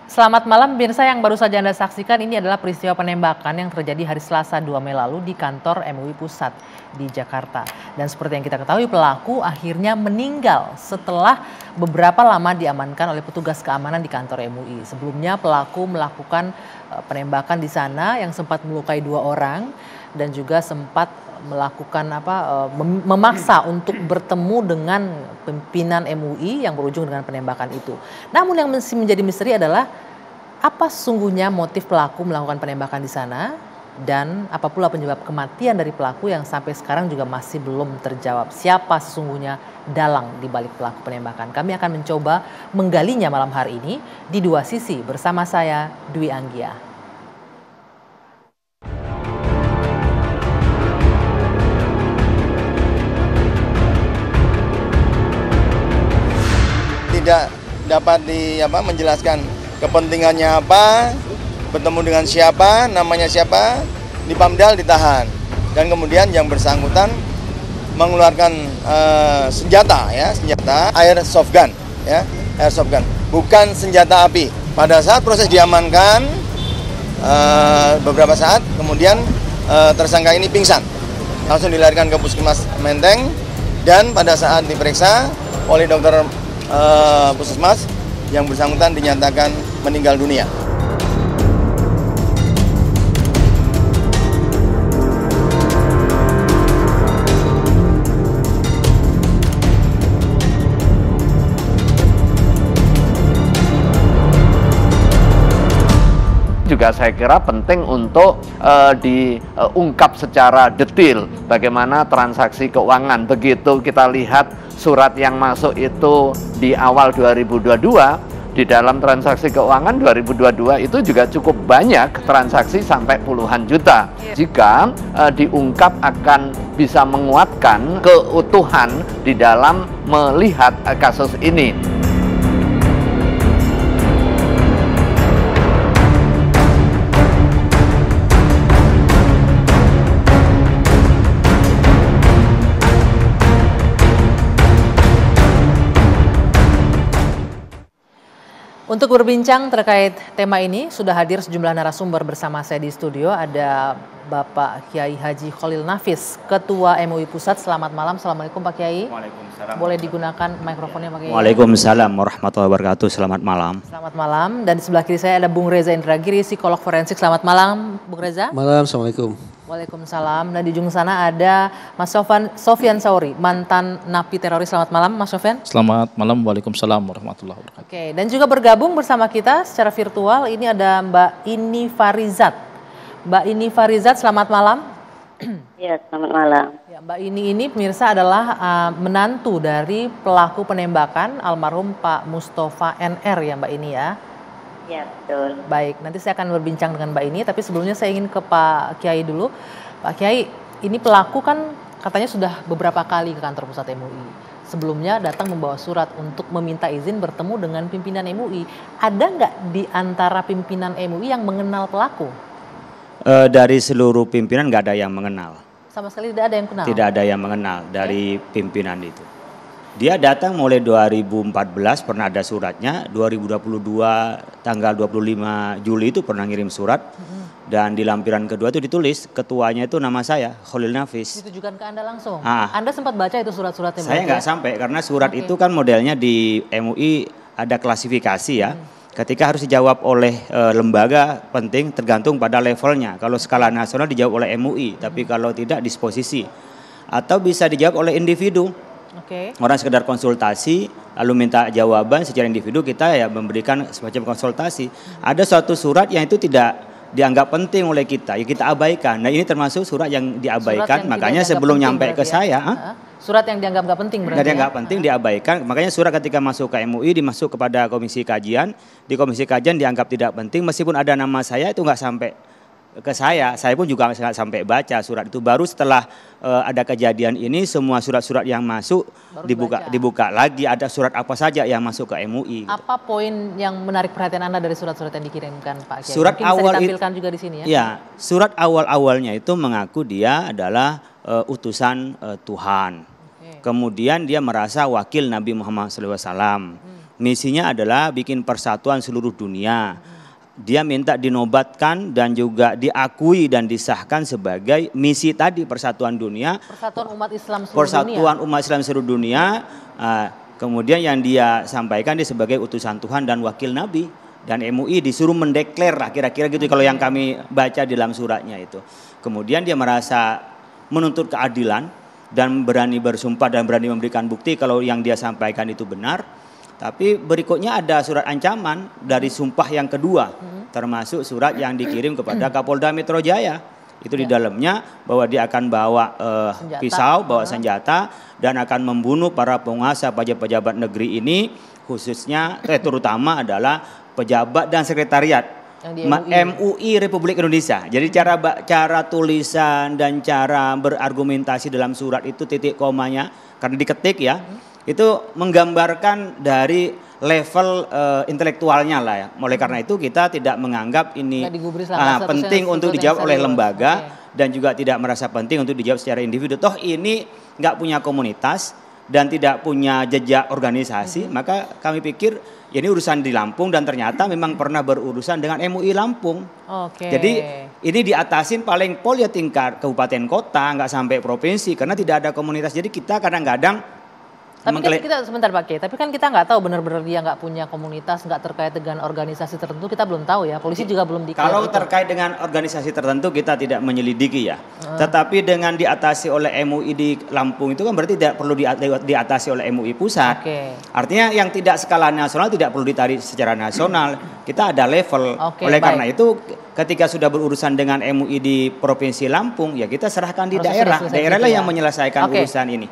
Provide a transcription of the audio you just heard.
Selamat malam pemirsa, yang baru saja Anda saksikan ini adalah peristiwa penembakan yang terjadi hari Selasa 2 Mei lalu di kantor MUI Pusat di Jakarta. Dan seperti yang kita ketahui, pelaku akhirnya meninggal setelah beberapa lama diamankan oleh petugas keamanan di kantor MUI. Sebelumnya pelaku melakukan penembakan di sana yang sempat melukai 2 orang dan juga sempat melakukan memaksa untuk bertemu dengan pimpinan MUI yang berujung dengan penembakan itu. Namun yang masih menjadi misteri adalah apa sesungguhnya motif pelaku melakukan penembakan di sana dan apa pula penyebab kematian dari pelaku yang sampai sekarang juga masih belum terjawab. Siapa sesungguhnya dalang di balik pelaku penembakan? Kami akan mencoba menggalinya malam hari ini di Dua Sisi bersama saya Dwi Anggia. Tidak dapat menjelaskan kepentingannya apa, bertemu dengan siapa, namanya siapa, di Pamdal ditahan. Dan kemudian yang bersangkutan mengeluarkan senjata airsoft gun, airsoft gun, bukan senjata api. Pada saat proses diamankan beberapa saat, kemudian tersangka ini pingsan, langsung dilarikan ke Puskesmas Menteng dan pada saat diperiksa oleh dokter Puskesmas yang bersangkutan dinyatakan meninggal dunia. Juga saya kira penting untuk diungkap secara detail bagaimana transaksi keuangan. Begitu kita lihat surat yang masuk itu di awal 2022, di dalam transaksi keuangan 2022 itu juga cukup banyak transaksi sampai puluhan juta. Jika diungkap akan bisa menguatkan keutuhan di dalam melihat kasus ini. Untuk berbincang terkait tema ini sudah hadir sejumlah narasumber bersama saya di studio. Ada Bapak Kiai Haji Khalil Nafis, Ketua MUI Pusat. Selamat malam. Assalamualaikum Pak Kiai. Waalaikumsalam. Boleh digunakan mikrofonnya Pak Kiai? Waalaikumsalam warahmatullahi wabarakatuh. Selamat malam. Selamat malam. Dan di sebelah kiri saya ada Bung Reza Indragiri, psikolog forensik. Selamat malam Bung Reza. Malam, Assalamualaikum. Waalaikumsalam. Dan di ujung sana ada Mas Sofyan Sauri, mantan napi teroris. Selamat malam Mas Sofyan. Selamat malam, Waalaikumsalam warahmatullahi wabarakatuh. Oke, dan juga bergabung bersama kita secara virtual ini ada Mbak Ini Farizat. Mbak Ini Farizat, selamat malam. Ya, selamat malam. Ya, Mbak ini pemirsa adalah menantu dari pelaku penembakan almarhum Pak Mustafa NR ya Mbak Ini ya. Ya, betul. Baik, nanti saya akan berbincang dengan Mbak Ini, tapi sebelumnya saya ingin ke Pak Kiai dulu. Pak Kiai, ini pelaku kan katanya sudah beberapa kali ke kantor pusat MUI. Sebelumnya datang membawa surat untuk meminta izin bertemu dengan pimpinan MUI. Ada nggak di antara pimpinan MUI yang mengenal pelaku? Dari seluruh pimpinan nggak ada yang mengenal. Sama sekali tidak ada yang kenal? Tidak ada yang mengenal dari pimpinan itu. Dia datang mulai 2014 pernah ada suratnya, 2022 tanggal 25 Juli itu pernah ngirim surat. Dan di lampiran kedua itu ditulis ketuanya itu nama saya, Khalil Nafis. Ditujukan ke Anda langsung? Anda sempat baca itu surat-suratnya? Saya nggak sampai karena surat itu kan modelnya di MUI ada klasifikasi ya. Ketika harus dijawab oleh lembaga penting tergantung pada levelnya. Kalau skala nasional dijawab oleh MUI, tapi kalau tidak disposisi. Atau bisa dijawab oleh individu. Orang sekedar konsultasi lalu minta jawaban secara individu, kita ya memberikan semacam konsultasi. Ada suatu surat yang itu tidak dianggap penting oleh kita, ya kita abaikan. Nah ini termasuk surat yang diabaikan, makanya sebelum nyampe ke saya. Surat yang dianggap nggak penting berarti? Nggak penting diabaikan, makanya surat ketika masuk ke MUI dimasuk kepada komisi kajian, di komisi kajian dianggap tidak penting, meskipun ada nama saya itu nggak sampai ke saya pun juga nggak sampai baca surat itu. Baru setelah ada kejadian ini semua surat-surat yang masuk dibuka lagi, ada surat apa saja yang masuk ke MUI. Apa poin yang menarik perhatian Anda dari surat-surat yang dikirimkan Pak Kiai? Surat mungkin awal bisa ditampilkan juga di sini ya. Ya, surat awal-awalnya itu mengaku dia adalah utusan Tuhan. Kemudian dia merasa wakil Nabi Muhammad SAW. misinya adalah bikin persatuan seluruh dunia. Dia minta dinobatkan dan juga diakui dan disahkan sebagai misi tadi, persatuan dunia. Persatuan umat Islam seluruh Persatuan dunia. umat Islam seluruh dunia. Kemudian yang dia sampaikan dia sebagai utusan Tuhan dan wakil Nabi. Dan MUI disuruh mendeklar lah kira-kira gitu kalau yang kami baca di dalam suratnya itu. Kemudian dia merasa menuntut keadilan dan berani bersumpah dan berani memberikan bukti kalau yang dia sampaikan itu benar. Tapi berikutnya ada surat ancaman dari sumpah yang kedua, termasuk surat yang dikirim kepada Kapolda Metro Jaya. Itu di dalamnya bahwa dia akan bawa pisau, bawa senjata, dan akan membunuh para penguasa pejabat negeri ini, khususnya terutama adalah pejabat dan sekretariat MUI Republik Indonesia. Jadi cara tulisan dan cara berargumentasi dalam surat itu titik komanya karena diketik ya. Itu menggambarkan dari level intelektualnya lah ya. Oleh karena itu kita tidak menganggap ini penting untuk dijawab oleh lembaga dan juga tidak merasa penting untuk dijawab secara individu. Toh ini nggak punya komunitas dan tidak punya jejak organisasi, maka kami pikir ini urusan di Lampung dan ternyata memang pernah berurusan dengan MUI Lampung. Jadi ini diatasin paling pol ya tingkat kabupaten kota, nggak sampai provinsi karena tidak ada komunitas. Jadi kita kadang-kadang tapi kan kita sebentar Pak Kiai, tapi kan kita nggak tahu benar-benar dia nggak punya komunitas, nggak terkait dengan organisasi tertentu, kita belum tahu ya. Polisi juga belum diketahui. Kalau terkait dengan organisasi tertentu kita tidak menyelidiki ya. Tetapi dengan diatasi oleh MUI di Lampung itu kan berarti tidak perlu diatasi oleh MUI pusat. Artinya yang tidak skala nasional tidak perlu ditarik secara nasional. Kita ada level. Oleh karena itu ketika sudah berurusan dengan MUI di Provinsi Lampung ya kita serahkan di daerah. Daerah lah yang menyelesaikan urusan ini.